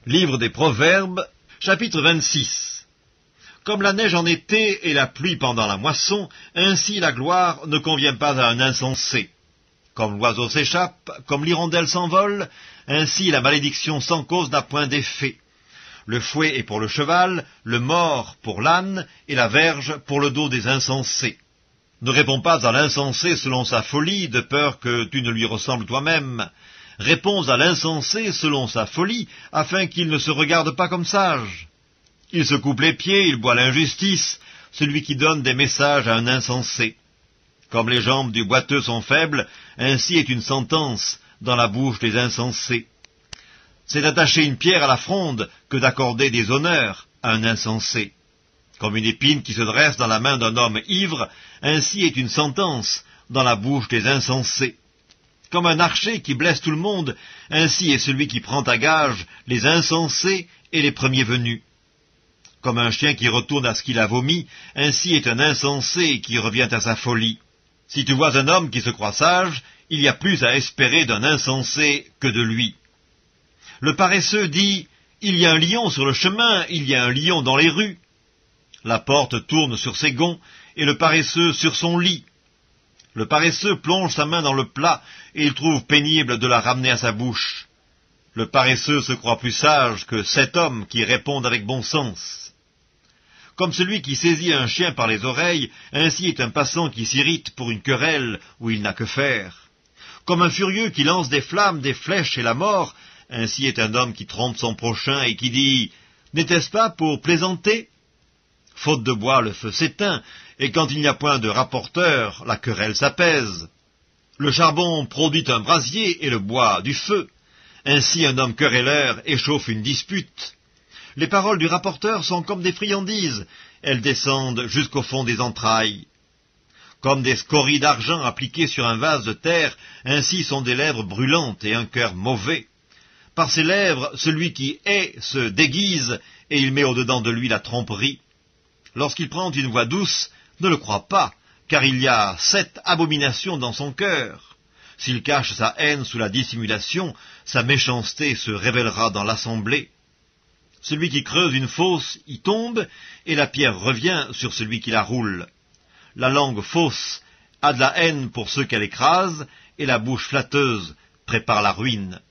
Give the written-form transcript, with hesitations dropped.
Livre des Proverbes, chapitre 26. Comme la neige en été et la pluie pendant la moisson, ainsi la gloire ne convient pas à un insensé. Comme l'oiseau s'échappe, comme l'hirondelle s'envole, ainsi la malédiction sans cause n'a point d'effet. Le fouet est pour le cheval, le mors pour l'âne, et la verge pour le dos des insensés. Ne réponds pas à l'insensé selon sa folie, de peur que tu ne lui ressembles toi-même. Réponds à l'insensé selon sa folie, afin qu'il ne se regarde pas comme sage. Il se coupe les pieds, il boit l'injustice, celui qui donne des messages à un insensé. Comme les jambes du boiteux sont faibles, ainsi est une sentence dans la bouche des insensés. C'est d'attacher une pierre à la fronde que d'accorder des honneurs à un insensé. Comme une épine qui se dresse dans la main d'un homme ivre, ainsi est une sentence dans la bouche des insensés. Comme un archer qui blesse tout le monde, ainsi est celui qui prend à gage les insensés et les premiers venus. Comme un chien qui retourne à ce qu'il a vomi, ainsi est un insensé qui revient à sa folie. Si tu vois un homme qui se croit sage, il y a plus à espérer d'un insensé que de lui. Le paresseux dit « Il y a un lion sur le chemin, il y a un lion dans les rues ». La porte tourne sur ses gonds, et le paresseux sur son lit. Le paresseux plonge sa main dans le plat, et il trouve pénible de la ramener à sa bouche. Le paresseux se croit plus sage que 7 hommes qui répondent avec bon sens. Comme celui qui saisit un chien par les oreilles, ainsi est un passant qui s'irrite pour une querelle où il n'a que faire. Comme un furieux qui lance des flammes, des flèches et la mort, ainsi est un homme qui trompe son prochain et qui dit « N'était-ce pas pour plaisanter ?» Faute de bois, le feu s'éteint, et quand il n'y a point de rapporteur, la querelle s'apaise. Le charbon produit un brasier et le bois du feu. Ainsi un homme querelleur échauffe une dispute. Les paroles du rapporteur sont comme des friandises, elles descendent jusqu'au fond des entrailles. Comme des scories d'argent appliquées sur un vase de terre, ainsi sont des lèvres brûlantes et un cœur mauvais. Par ses lèvres, celui qui hait se déguise, et il met au-dedans de lui la tromperie. Lorsqu'il prend une voix douce, ne le crois pas, car il y a 7 abominations dans son cœur. S'il cache sa haine sous la dissimulation, sa méchanceté se révélera dans l'assemblée. Celui qui creuse une fosse y tombe, et la pierre revient sur celui qui la roule. La langue fausse a de la haine pour ceux qu'elle écrase, et la bouche flatteuse prépare la ruine.